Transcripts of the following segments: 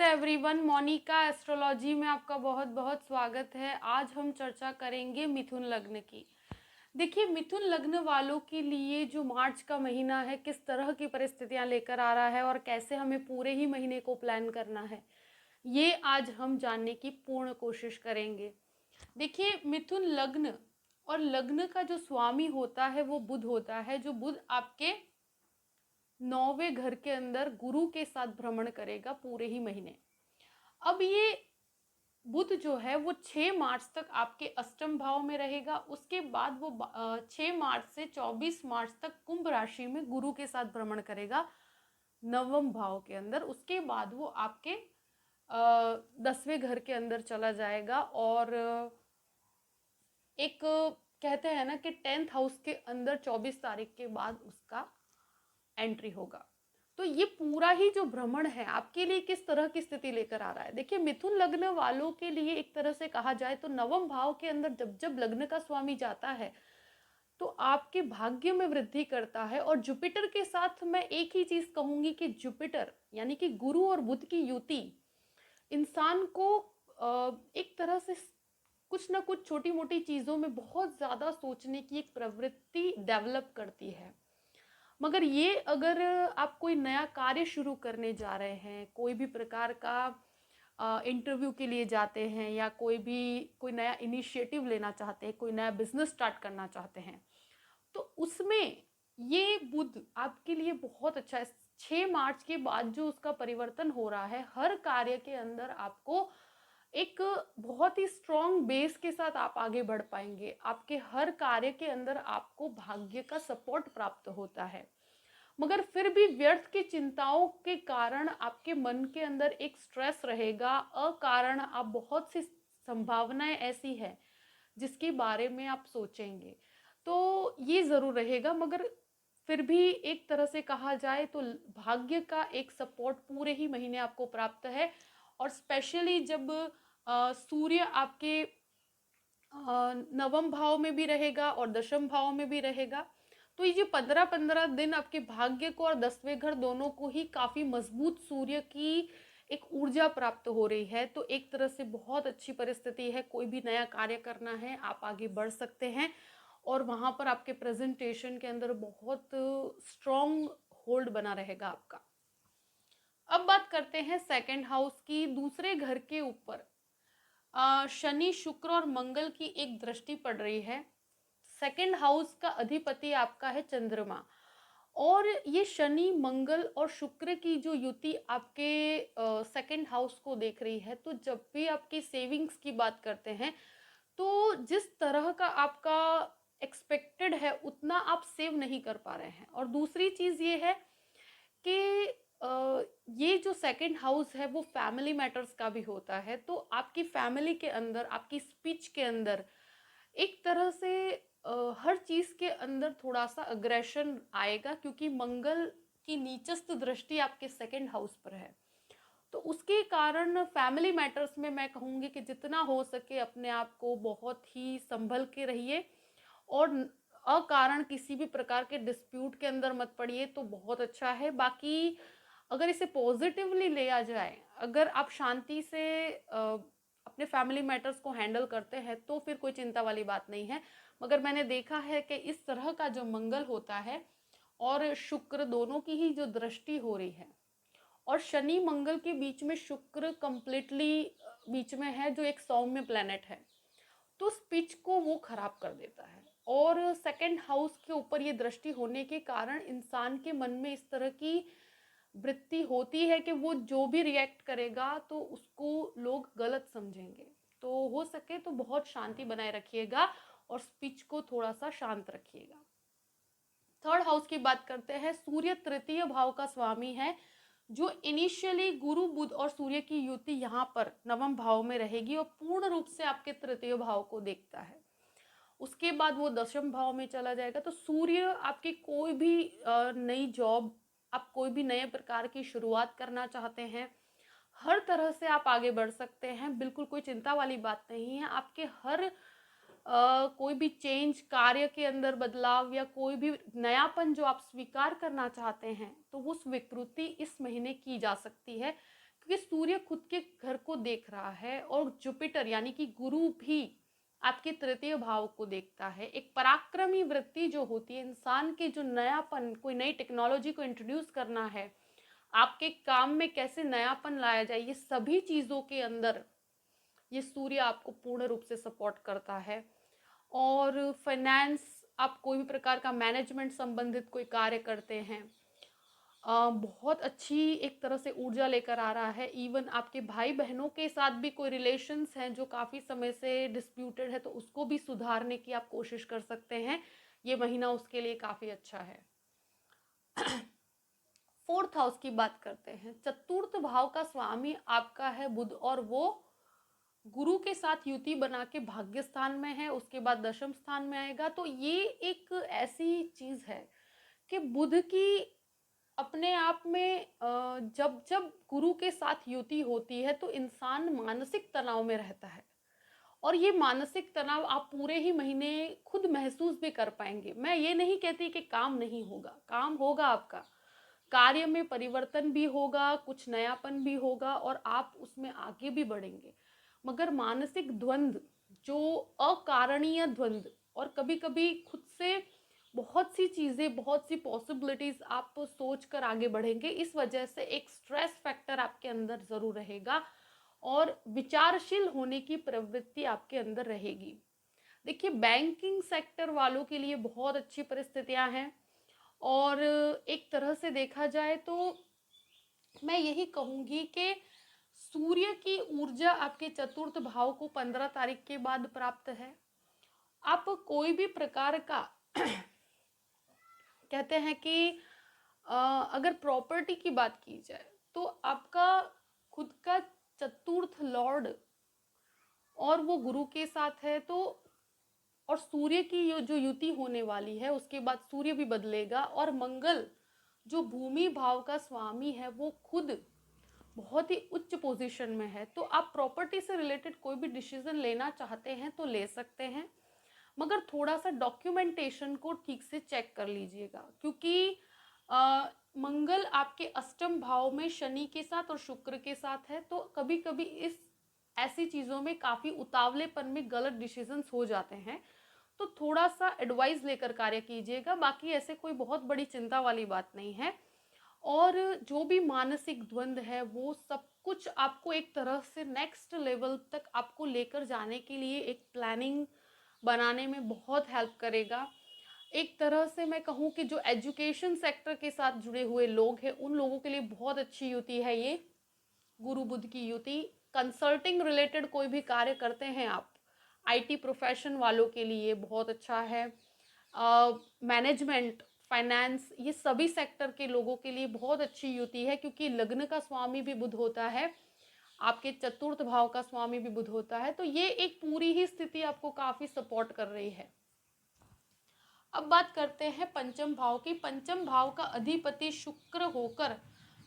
Everyone, Monika astrology में आपका बहुत बहुत स्वागत है। आज हम चर्चा करेंगे मिथुन लग्न की। देखिए, मिथुन लग्न वालों के लिए जो मार्च का महीना है किस तरह की परिस्थितियां लेकर आ रहा है और कैसे हमें पूरे ही महीने को प्लान करना है, ये आज हम जानने की पूर्ण कोशिश करेंगे। देखिए, मिथुन लग्न और लग्न का जो स्वामी होता है वो बुध होता है, जो बुध आपके 9वें घर के अंदर गुरु के साथ भ्रमण करेगा पूरे ही महीने। अब ये बुध जो है वो 6 मार्च तक आपके अष्टम भाव में रहेगा। उसके बाद वो 6 मार्च से 24 मार्च तक कुंभ राशि में गुरु के साथ भ्रमण करेगा 9वें भाव के अंदर। उसके बाद वो आपके 10वें घर के अंदर चला जाएगा और एक कहते हैं ना कि 10th हाउस के अंदर 24 तारीख के बाद उसका एंट्री होगा। तो ये पूरा ही जो भ्रमण है आपके लिए किस तरह की स्थिति लेकर आ रहा है। देखिए, मिथुन लग्न वालों के लिए एक तरह से कहा जाए तो 9वें भाव के अंदर जब जब लग्न का स्वामी जाता है तो आपके भाग्य में वृद्धि करता है। और जुपिटर के साथ मैं एक ही चीज कहूंगी कि जुपिटर यानी कि गुरु और बुध की युति इंसान को एक तरह से कुछ ना कुछ छोटी मोटी चीजों में बहुत ज्यादा सोचने की एक प्रवृत्ति डेवलप करती है। मगर ये अगर आप कोई नया कार्य शुरू करने जा रहे हैं, कोई भी प्रकार का इंटरव्यू के लिए जाते हैं या कोई नया इनिशिएटिव लेना चाहते हैं, कोई नया बिजनेस स्टार्ट करना चाहते हैं, तो उसमें ये बुध आपके लिए बहुत अच्छा है। 6 मार्च के बाद जो उसका परिवर्तन हो रहा है, हर कार्य के अंदर आपको एक बहुत ही स्ट्रॉन्ग बेस के साथ आप आगे बढ़ पाएंगे। आपके हर कार्य के अंदर आपको भाग्य का सपोर्ट प्राप्त होता है। मगर फिर भी व्यर्थ की चिंताओं के कारण आपके मन के अंदर एक स्ट्रेस रहेगा। अकारण आप बहुत सी संभावनाएं ऐसी है जिसके बारे में आप सोचेंगे, तो ये जरूर रहेगा। मगर फिर भी एक तरह से कहा जाए तो भाग्य का एक सपोर्ट पूरे ही महीने आपको प्राप्त है। और स्पेशली जब सूर्य आपके 9वें भाव में भी रहेगा और 10वें भाव में भी रहेगा, तो ये जो 15-15 दिन आपके भाग्य को और 10वें घर दोनों को ही काफी मजबूत सूर्य की एक ऊर्जा प्राप्त हो रही है। तो एक तरह से बहुत अच्छी परिस्थिति है। कोई भी नया कार्य करना है आप आगे बढ़ सकते हैं और वहां पर आपके प्रेजेंटेशन के अंदर बहुत स्ट्रॉन्ग होल्ड बना रहेगा आपका। अब बात करते हैं सेकंड हाउस की। दूसरे घर के ऊपर शनि, शुक्र और मंगल की एक दृष्टि पड़ रही है। सेकंड हाउस का अधिपति आपका है चंद्रमा, और ये शनि, मंगल और शुक्र की जो युति आपके सेकंड हाउस को देख रही है, तो जब भी आपकी सेविंग्स की बात करते हैं तो जिस तरह का आपका एक्सपेक्टेड है उतना आप सेव नहीं कर पा रहे हैं। और दूसरी चीज ये है कि ये जो सेकंड हाउस है वो फैमिली मैटर्स का भी होता है। तो आपकी फैमिली के अंदर, आपकी स्पीच के अंदर एक तरह से हर चीज के अंदर थोड़ा सा अग्रेशन आएगा, क्योंकि मंगल की नीचस्थ दृष्टि आपके सेकंड हाउस पर है। तो उसके कारण फैमिली मैटर्स में मैं कहूंगी कि जितना हो सके अपने आप को बहुत ही संभल के रहिए और अकारण किसी भी प्रकार के डिस्प्यूट के अंदर मत पड़िए, तो बहुत अच्छा है। बाकी अगर इसे पॉजिटिवली लिया जाए, अगर आप शांति से अपने फैमिली मैटर्स को हैंडल करते हैं तो फिर कोई चिंता वाली बात नहीं है। मगर मैंने देखा है कि इस तरह का जो मंगल होता है और शुक्र दोनों की ही जो दृष्टि हो रही है, और शनि मंगल के बीच में शुक्र कंप्लीटली बीच में है जो एक सौम्य प्लेनेट है, तो स्पीच को वो खराब कर देता है। और सेकंड हाउस के ऊपर ये दृष्टि होने के कारण इंसान के मन में इस तरह की वृत्ति होती है कि वो जो भी रिएक्ट करेगा तो उसको लोग गलत समझेंगे। तो हो सके तो बहुत शांति बनाए रखिएगा और स्पीच को थोड़ा सा शांत रखिएगा। थर्ड हाउस की बात करते हैं। सूर्य तृतीय भाव का स्वामी है, जो इनिशियली गुरु, बुध और सूर्य की युति यहाँ पर 9वें भाव में रहेगी और पूर्ण रूप से आपके तृतीय भाव को देखता है। उसके बाद वो 10वें भाव में चला जाएगा। तो सूर्य आपकी कोई भी नई जॉब, आप कोई भी नए प्रकार की शुरुआत करना चाहते हैं, हर तरह से आप आगे बढ़ सकते हैं। बिल्कुल कोई चिंता वाली बात नहीं है। आपके हर कोई भी चेंज, कार्य के अंदर बदलाव या कोई भी नयापन जो आप स्वीकार करना चाहते हैं, तो वो स्वीकृति इस महीने की जा सकती है, क्योंकि सूर्य खुद के घर को देख रहा है और जुपिटर यानी कि गुरु भी आपके तृतीय भाव को देखता है। एक पराक्रमी वृत्ति जो होती है, इंसान के जो नयापन, कोई नई टेक्नोलॉजी को इंट्रोड्यूस करना है, आपके काम में कैसे नयापन लाया जाए, ये सभी चीज़ों के अंदर ये सूर्य आपको पूर्ण रूप से सपोर्ट करता है। और फाइनेंस, आप कोई भी प्रकार का मैनेजमेंट संबंधित कोई कार्य करते हैं, बहुत अच्छी एक तरह से ऊर्जा लेकर आ रहा है। इवन आपके भाई बहनों के साथ भी कोई रिलेशंस हैं जो काफ़ी समय से डिस्प्यूटेड है, तो उसको भी सुधारने की आप कोशिश कर सकते हैं। ये महीना उसके लिए काफ़ी अच्छा है। फोर्थ हाउस की बात करते हैं। चतुर्थ भाव का स्वामी आपका है बुध, और वो गुरु के साथ युति बना के भाग्य स्थान में है, उसके बाद दशम स्थान में आएगा। तो ये एक ऐसी चीज है कि बुध की अपने आप में जब जब गुरु के साथ युति होती है तो इंसान मानसिक तनाव में रहता है, और ये मानसिक तनाव आप पूरे ही महीने खुद महसूस भी कर पाएंगे। मैं ये नहीं कहती कि काम नहीं होगा, काम होगा, आपका कार्य में परिवर्तन भी होगा, कुछ नयापन भी होगा और आप उसमें आगे भी बढ़ेंगे। मगर मानसिक द्वंद्व, जो अकारणीय द्वंद्व, और कभी कभी खुद से बहुत सी चीज़ें, बहुत सी पॉसिबिलिटीज आप सोच कर आगे बढ़ेंगे, इस वजह से एक स्ट्रेस फैक्टर आपके अंदर ज़रूर रहेगा और विचारशील होने की प्रवृत्ति आपके अंदर रहेगी। देखिए, बैंकिंग सेक्टर वालों के लिए बहुत अच्छी परिस्थितियां हैं, और एक तरह से देखा जाए तो मैं यही कहूँगी कि सूर्य की ऊर्जा आपके चतुर्थ भाव को 15 तारीख के बाद प्राप्त है। आप कोई भी प्रकार का कहते हैं कि अगर प्रॉपर्टी की बात की जाए तो आपका खुद का चतुर्थ लॉर्ड और वो गुरु के साथ है, तो और सूर्य की जो युति होने वाली है उसके बाद सूर्य भी बदलेगा, और मंगल जो भूमि भाव का स्वामी है वो खुद बहुत ही उच्च पोजीशन में है। तो आप प्रॉपर्टी से रिलेटेड कोई भी डिसीजन लेना चाहते हैं तो ले सकते हैं, मगर थोड़ा सा डॉक्यूमेंटेशन को ठीक से चेक कर लीजिएगा, क्योंकि मंगल आपके अष्टम भाव में शनि के साथ और शुक्र के साथ है, तो कभी कभी इस ऐसी चीज़ों में काफ़ी उतावलेपन में गलत डिसीजंस हो जाते हैं। तो थोड़ा सा एडवाइस लेकर कार्य कीजिएगा, बाकी ऐसे कोई बहुत बड़ी चिंता वाली बात नहीं है। और जो भी मानसिक द्वंद्व है वो सब कुछ आपको एक तरह से नेक्स्ट लेवल तक आपको लेकर जाने के लिए एक प्लानिंग बनाने में बहुत हेल्प करेगा। एक तरह से मैं कहूँ कि जो एजुकेशन सेक्टर के साथ जुड़े हुए लोग हैं उन लोगों के लिए बहुत अच्छी युति है ये गुरु बुध की युति। कंसल्टिंग रिलेटेड कोई भी कार्य करते हैं आप, आईटी प्रोफेशन वालों के लिए बहुत अच्छा है। मैनेजमेंट, फाइनेंस, ये सभी सेक्टर के लोगों के लिए बहुत अच्छी युति है, क्योंकि लग्न का स्वामी भी बुध होता है, आपके चतुर्थ भाव का स्वामी भी बुध होता है। तो ये एक पूरी ही स्थिति आपको काफ़ी सपोर्ट कर रही है। अब बात करते हैं पंचम भाव की। पंचम भाव का अधिपति शुक्र होकर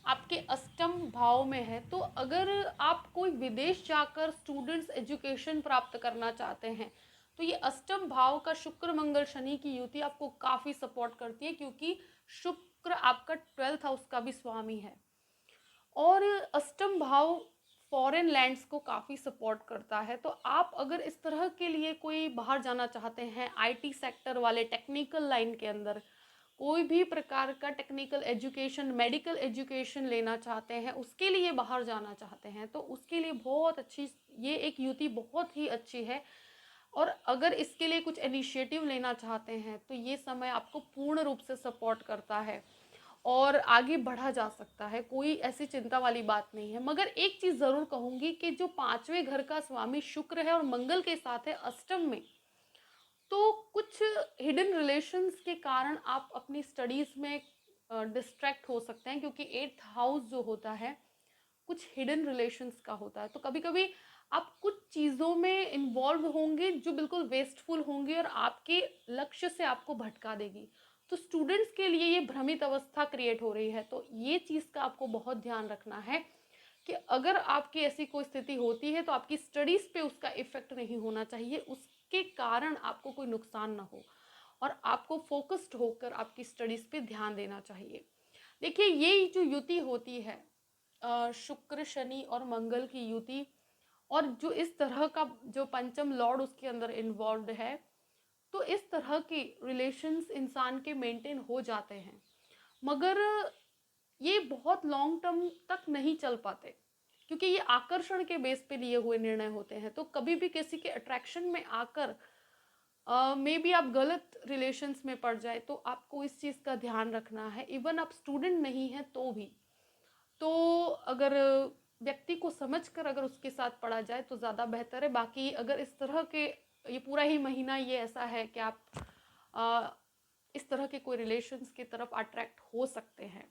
आपके अष्टम भाव में है, तो अगर आप कोई विदेश जाकर स्टूडेंट्स एजुकेशन प्राप्त करना चाहते हैं तो ये अष्टम भाव का शुक्र मंगल शनि की युति आपको काफ़ी सपोर्ट करती है, क्योंकि शुक्र आपका 12th हाउस का भी स्वामी है। और अष्टम भाव फॉरेन लैंड्स को काफ़ी सपोर्ट करता है। तो आप अगर इस तरह के लिए कोई बाहर जाना चाहते हैं, आईटी सेक्टर वाले, टेक्निकल लाइन के अंदर कोई भी प्रकार का टेक्निकल एजुकेशन, मेडिकल एजुकेशन लेना चाहते हैं, उसके लिए बाहर जाना चाहते हैं, तो उसके लिए बहुत अच्छी ये एक युति बहुत ही अच्छी है। और अगर इसके लिए कुछ इनिशिएटिव लेना चाहते हैं तो ये समय आपको पूर्ण रूप से सपोर्ट करता है और आगे बढ़ा जा सकता है, कोई ऐसी चिंता वाली बात नहीं है। मगर एक चीज़ ज़रूर कहूँगी कि जो पांचवें घर का स्वामी शुक्र है और मंगल के साथ है अष्टम में, तो कुछ हिडन रिलेशंस के कारण आप अपनी स्टडीज़ में डिस्ट्रैक्ट हो सकते हैं, क्योंकि 8th हाउस जो होता है कुछ हिडन रिलेशंस का होता है। तो कभी कभी आप कुछ चीज़ों में इन्वॉल्व होंगे जो बिल्कुल वेस्टफुल होंगी और आपके लक्ष्य से आपको भटका देगी। तो स्टूडेंट्स के लिए ये भ्रमित अवस्था क्रिएट हो रही है, तो ये चीज़ का आपको बहुत ध्यान रखना है कि अगर आपकी ऐसी कोई स्थिति होती है तो आपकी स्टडीज़ पे उसका इफेक्ट नहीं होना चाहिए, उसके कारण आपको कोई नुकसान ना हो, और आपको फोकस्ड होकर आपकी स्टडीज़ पे ध्यान देना चाहिए। देखिए, ये जो युति होती है शुक्र शनि और मंगल की युति, और जो इस तरह का जो पंचम लॉर्ड उसके अंदर इन्वॉल्व्ड है, तो इस तरह के रिलेशंस इंसान के मेंटेन हो जाते हैं, मगर ये बहुत लॉन्ग टर्म तक नहीं चल पाते, क्योंकि ये आकर्षण के बेस पे लिए हुए निर्णय होते हैं। तो कभी भी किसी के अट्रैक्शन में आकर मे बी आप गलत रिलेशंस में पड़ जाए, तो आपको इस चीज़ का ध्यान रखना है। इवन आप स्टूडेंट नहीं हैं तो भी, तो अगर व्यक्ति को समझकर अगर उसके साथ पढ़ा जाए तो ज़्यादा बेहतर है। बाकी अगर इस तरह के ये पूरा ही महीना ये ऐसा है कि आप आ, इस तरह के कोई रिलेशंस की तरफ अट्रैक्ट हो सकते हैं।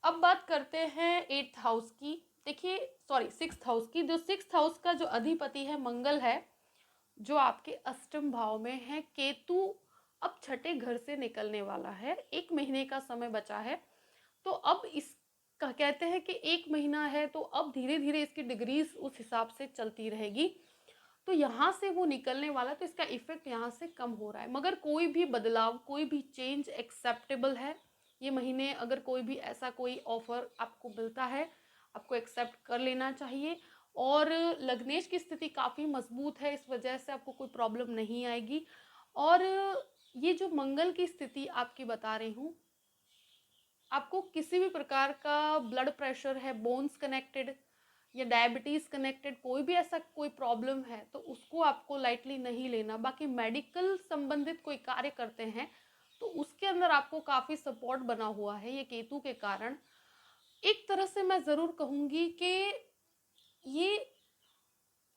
अब बात करते हैं 8th हाउस की। देखिए, सॉरी 6th हाउस की। जो 6th हाउस का जो अधिपति है मंगल है, जो आपके अष्टम भाव में है। केतु अब छठे घर से निकलने वाला है, 1 महीने का समय बचा है। तो अब इसका कहते हैं कि 1 महीना है, तो अब धीरे धीरे इसकी डिग्रीज उस हिसाब से चलती रहेगी। तो यहाँ से वो निकलने वाला, तो इसका इफेक्ट यहाँ से कम हो रहा है, मगर कोई भी बदलाव, कोई भी चेंज एक्सेप्टेबल है। ये महीने अगर कोई भी ऐसा कोई ऑफर आपको मिलता है, आपको एक्सेप्ट कर लेना चाहिए। और लग्नेश की स्थिति काफ़ी मजबूत है, इस वजह से आपको कोई प्रॉब्लम नहीं आएगी। और ये जो मंगल की स्थिति आपकी बता रही हूँ, आपको किसी भी प्रकार का ब्लड प्रेशर है, बोन्स कनेक्टेड या डायबिटीज़ कनेक्टेड, कोई भी ऐसा कोई प्रॉब्लम है, तो उसको आपको लाइटली नहीं लेना। बाकी मेडिकल संबंधित कोई कार्य करते हैं तो उसके अंदर आपको काफ़ी सपोर्ट बना हुआ है ये केतु के कारण। एक तरह से मैं ज़रूर कहूँगी कि ये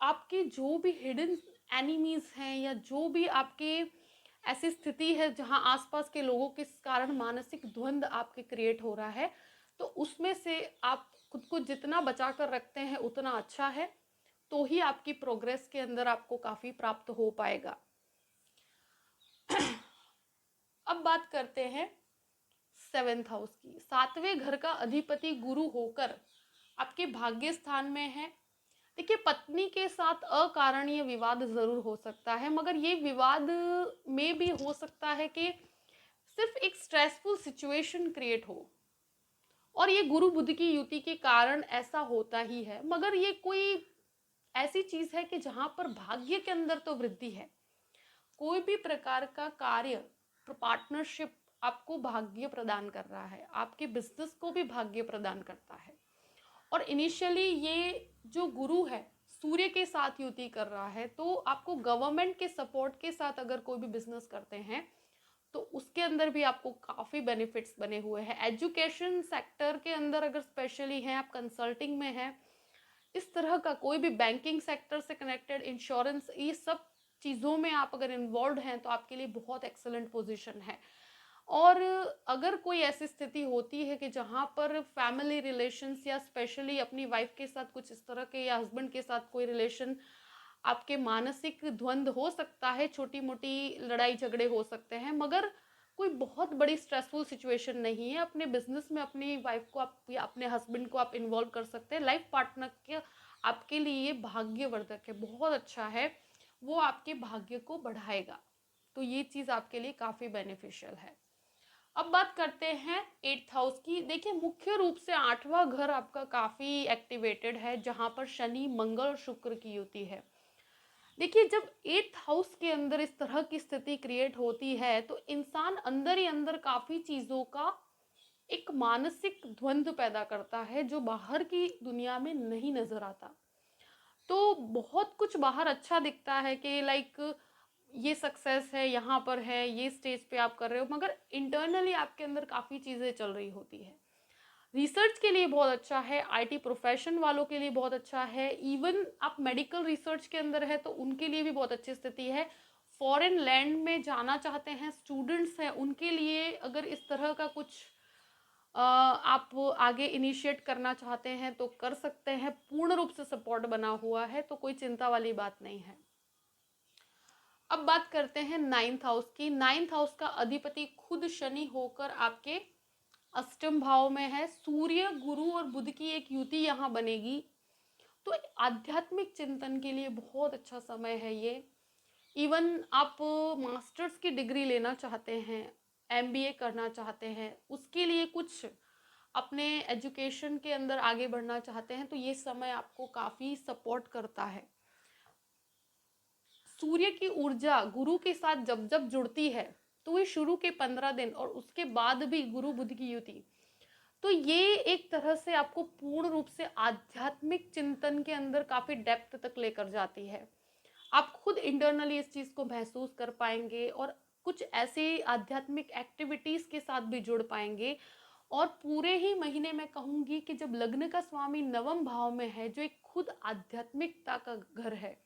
आपके जो भी हिडन एनिमीज हैं, या जो भी आपके ऐसी स्थिति है जहां आसपास के लोगों के कारण मानसिक द्वंद आपके क्रिएट हो रहा है, तो उसमें से आप खुद को जितना बचा कर रखते हैं उतना अच्छा है, तो ही आपकी प्रोग्रेस के अंदर आपको काफ़ी प्राप्त हो पाएगा। अब बात करते हैं 7th हाउस की। 7वें घर का अधिपति गुरु होकर आपके भाग्य स्थान में है। देखिए, पत्नी के साथ अकारणीय विवाद जरूर हो सकता है, मगर ये विवाद में भी हो सकता है कि सिर्फ एक स्ट्रेसफुल सिचुएशन क्रिएट हो, और ये गुरु बुध की युति के कारण ऐसा होता ही है। मगर ये कोई ऐसी चीज है कि जहां पर भाग्य के अंदर तो वृद्धि है। कोई भी प्रकार का कार्य, पार्टनरशिप आपको भाग्य प्रदान कर रहा है, आपके बिजनेस को भी भाग्य प्रदान करता है। और इनिशियली ये जो गुरु है सूर्य के साथ युति कर रहा है, तो आपको गवर्नमेंट के सपोर्ट के साथ अगर कोई भी बिजनेस करते हैं तो उसके अंदर भी आपको काफ़ी बेनिफिट्स बने हुए हैं। एजुकेशन सेक्टर के अंदर अगर स्पेशली हैं, आप कंसल्टिंग में हैं, इस तरह का कोई भी बैंकिंग सेक्टर से कनेक्टेड, इंश्योरेंस, ये सब चीज़ों में आप अगर इन्वॉल्व हैं तो आपके लिए बहुत एक्सलेंट पोजीशन है। और अगर कोई ऐसी स्थिति होती है कि जहाँ पर फैमिली रिलेशंस, या स्पेशली अपनी वाइफ के साथ कुछ इस तरह के, या हस्बैंड के साथ कोई रिलेशन, आपके मानसिक द्वंद हो सकता है, छोटी मोटी लड़ाई झगड़े हो सकते हैं, मगर कोई बहुत बड़ी स्ट्रेसफुल सिचुएशन नहीं है। अपने बिजनेस में अपनी वाइफ को आप या अपने हस्बैंड को आप इन्वॉल्व कर सकते हैं। लाइफ पार्टनर के आपके लिए भाग्यवर्धक है, बहुत अच्छा है, वो आपके भाग्य को बढ़ाएगा। तो ये चीज़ आपके लिए काफ़ी बेनिफिशियल है। अब बात करते हैं 8th हाउस की। देखिए, मुख्य रूप से 8वां घर आपका काफ़ी एक्टिवेटेड है, जहाँ पर शनि मंगल और शुक्र की युति है। देखिए, जब 8th हाउस के अंदर इस तरह की स्थिति क्रिएट होती है तो इंसान अंदर ही अंदर काफ़ी चीज़ों का एक मानसिक द्वंद्व पैदा करता है, जो बाहर की दुनिया में नहीं नजर आता। तो बहुत कुछ बाहर अच्छा दिखता है कि लाइक ये सक्सेस है, यहाँ पर है, ये स्टेज पे आप कर रहे हो, मगर इंटरनली आपके अंदर काफ़ी चीज़ें चल रही होती है। रिसर्च के लिए बहुत अच्छा है, आईटी प्रोफेशन वालों के लिए बहुत अच्छा है, इवन आप मेडिकल रिसर्च के अंदर है तो उनके लिए भी बहुत अच्छी स्थिति है। फॉरेन लैंड में जाना चाहते हैं स्टूडेंट्स हैं, उनके लिए अगर इस तरह का कुछ आप आगे इनिशिएट करना चाहते हैं तो कर सकते हैं। पूर्ण रूप से सपोर्ट बना हुआ है, तो कोई चिंता वाली बात नहीं है। अब बात करते हैं 9th हाउस की। 9th हाउस का अधिपति खुद शनि होकर आपके अष्टम भाव में है। सूर्य, गुरु और बुध की एक युति यहाँ बनेगी, तो आध्यात्मिक चिंतन के लिए बहुत अच्छा समय है ये। इवन आप मास्टर्स की डिग्री लेना चाहते हैं, एमबीए करना चाहते हैं, उसके लिए कुछ अपने एजुकेशन के अंदर आगे बढ़ना चाहते हैं तो ये समय आपको काफ़ी सपोर्ट करता है। सूर्य की ऊर्जा गुरु के साथ जब जब जुड़ती है तो ये शुरू के 15 दिन और उसके बाद भी गुरु बुध की युति, तो ये एक तरह से आपको पूर्ण रूप से आध्यात्मिक चिंतन के अंदर काफी डेप्थ तक लेकर जाती है। आप खुद इंटरनली इस चीज को महसूस कर पाएंगे और कुछ ऐसे आध्यात्मिक एक्टिविटीज के साथ भी जुड़ पाएंगे। और पूरे ही महीने में कहूंगी कि जब लग्न का स्वामी नवम भाव में है जो एक खुद आध्यात्मिकता का घर है,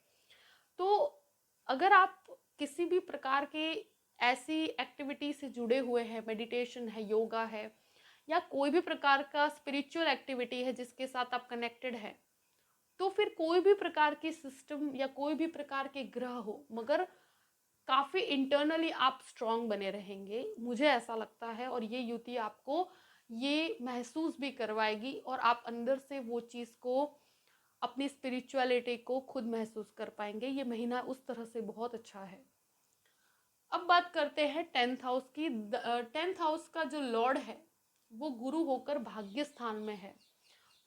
तो अगर आप किसी भी प्रकार के ऐसी एक्टिविटी से जुड़े हुए हैं, मेडिटेशन है, योगा है, या कोई भी प्रकार का स्पिरिचुअल एक्टिविटी है जिसके साथ आप कनेक्टेड हैं, तो फिर कोई भी प्रकार की सिस्टम या कोई भी प्रकार के ग्रह हो, मगर काफी इंटरनली आप स्ट्रांग बने रहेंगे, मुझे ऐसा लगता है। और ये युति आपको ये महसूस भी करवाएगी और आप अंदर से वो चीज को, अपनी स्पिरिचुअलिटी को खुद महसूस कर पाएंगे। ये महीना उस तरह से बहुत अच्छा है। अब बात करते हैं 10th हाउस की। 10th हाउस का जो लॉर्ड है वो गुरु होकर भाग्य स्थान में है,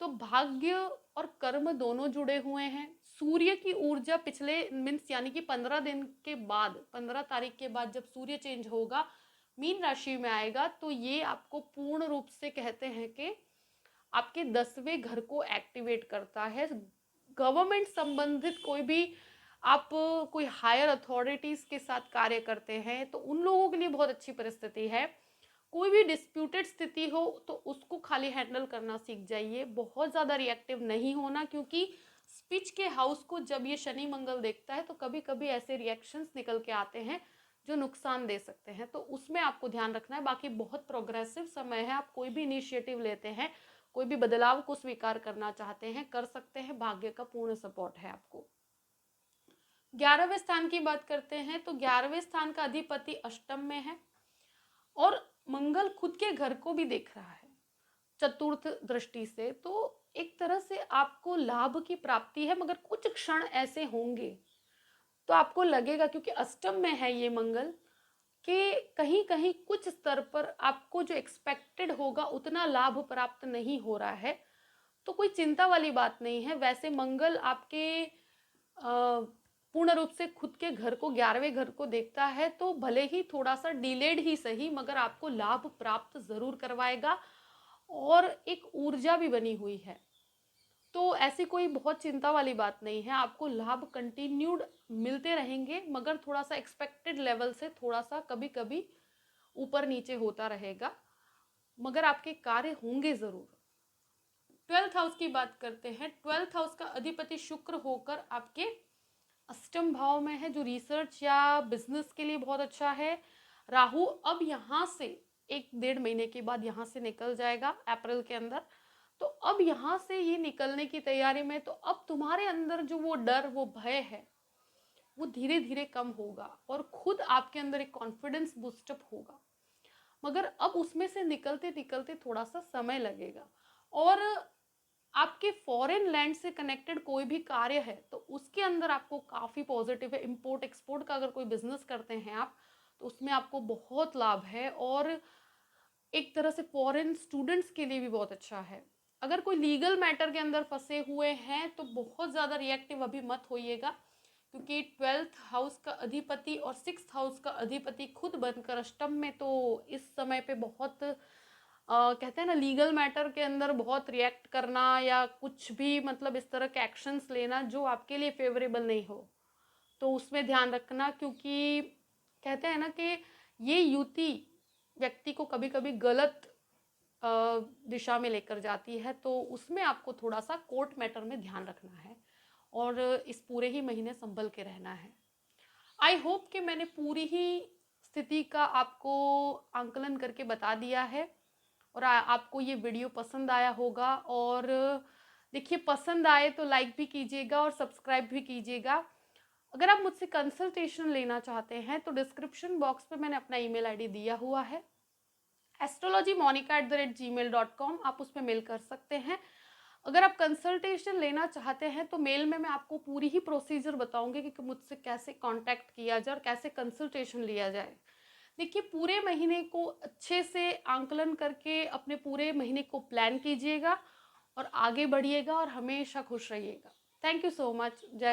तो भाग्य और कर्म दोनों जुड़े हुए हैं। सूर्य की ऊर्जा पिछले मीन्स यानी कि 15 दिन के बाद, 15 तारीख के बाद जब सूर्य चेंज होगा, मीन राशि में आएगा, तो ये आपको पूर्ण रूप से कहते हैं कि आपके 10वें घर को एक्टिवेट करता है। गवर्नमेंट संबंधित कोई भी आप कोई हायर अथॉरिटीज के साथ कार्य करते हैं तो उन लोगों के लिए बहुत अच्छी परिस्थिति है। कोई भी डिस्प्यूटेड स्थिति हो तो उसको खाली हैंडल करना सीख जाइए, बहुत ज़्यादा रिएक्टिव नहीं होना, क्योंकि स्पीच के हाउस को जब ये शनि मंगल देखता है तो कभी कभी ऐसे रिएक्शंस निकल के आते हैं जो नुकसान दे सकते हैं, तो उसमें आपको ध्यान रखना है। बाकी बहुत प्रोग्रेसिव समय है, आप कोई भी इनिशिएटिव लेते हैं, कोई भी बदलाव को स्वीकार करना चाहते हैं, कर सकते हैं, भाग्य का पूर्ण सपोर्ट है आपको। 11वें स्थान की बात करते हैं तो 11वें स्थान का अधिपति अष्टम में है और मंगल खुद के घर को भी देख रहा है चतुर्थ दृष्टि से, तो एक तरह से आपको लाभ की प्राप्ति है। मगर कुछ क्षण ऐसे होंगे तो आपको लगेगा, क्योंकि अष्टम में है ये मंगल, कि कहीं कहीं कुछ स्तर पर आपको जो एक्सपेक्टेड होगा उतना लाभ प्राप्त नहीं हो रहा है, तो कोई चिंता वाली बात नहीं है। वैसे मंगल आपके पूर्ण रूप से खुद के घर को, 11वें घर को देखता है, तो भले ही थोड़ा सा डिलेड ही सही, मगर आपको लाभ प्राप्त जरूर करवाएगा और एक ऊर्जा भी बनी हुई है, तो ऐसी कोई बहुत चिंता वाली बात नहीं है। आपको लाभ कंटिन्यूड मिलते रहेंगे, मगर थोड़ा सा एक्सपेक्टेड लेवल से थोड़ा सा कभी कभी ऊपर नीचे होता रहेगा, मगर आपके कार्य होंगे जरूर। 12th हाउस की बात करते हैं। 12th हाउस का अधिपति शुक्र होकर आपके अष्टम भाव में है, जो रिसर्च या बिजनेस के लिए बहुत अच्छा है। राहु अब यहाँ से 1-1.5 महीने के बाद यहाँ से निकल जाएगा अप्रैल के अंदर, तो अब यहाँ से ये निकलने की तैयारी में, तो अब तुम्हारे अंदर जो वो डर, वो भय है, वो धीरे धीरे कम होगा और खुद आपके अंदर एक कॉन्फिडेंस बूस्टअप होगा, मगर अब उसमें से निकलते निकलते थोड़ा सा समय लगेगा। और आपके फॉरेन लैंड से कनेक्टेड कोई भी कार्य है तो उसके अंदर आपको काफ़ी पॉजिटिव है। इंपोर्ट एक्सपोर्ट का अगर कोई बिजनेस करते हैं आप, तो उसमें आपको बहुत लाभ है और एक तरह से फॉरेन स्टूडेंट्स के लिए भी बहुत अच्छा है। अगर कोई लीगल मैटर के अंदर फंसे हुए हैं तो बहुत ज़्यादा रिएक्टिव अभी मत होइएगा, क्योंकि 12th हाउस का अधिपति और 6th हाउस का अधिपति खुद बनकर अष्टम में, तो इस समय पे बहुत कहते हैं ना, लीगल मैटर के अंदर बहुत रिएक्ट करना या कुछ भी मतलब इस तरह के एक्शंस लेना जो आपके लिए फेवरेबल नहीं हो, तो उसमें ध्यान रखना। क्योंकि कहते हैं ना कि ये युति व्यक्ति को कभी कभी गलत दिशा में लेकर जाती है, तो उसमें आपको थोड़ा सा कोर्ट मैटर में ध्यान रखना है और इस पूरे ही महीने संभल के रहना है। आई होप कि मैंने पूरी ही स्थिति का आपको आंकलन करके बता दिया है और आपको ये वीडियो पसंद आया होगा। और देखिए, पसंद आए तो लाइक भी कीजिएगा और सब्सक्राइब भी कीजिएगा। अगर आप मुझसे कंसल्टेशन लेना चाहते हैं तो डिस्क्रिप्शन बॉक्स पे मैंने अपना ईमेल आईडी दिया हुआ है, astrologymonica@gmail.com, आप उस पर मेल कर सकते हैं। अगर आप कंसल्टेशन लेना चाहते हैं तो मेल में मैं आपको पूरी ही प्रोसीजर बताऊंगी कि मुझसे कैसे कांटेक्ट किया जाए और कैसे कंसल्टेशन लिया जाए। देखिए, पूरे महीने को अच्छे से आंकलन करके अपने पूरे महीने को प्लान कीजिएगा और आगे बढ़िएगा और हमेशा खुश रहिएगा। Thank you so much. जय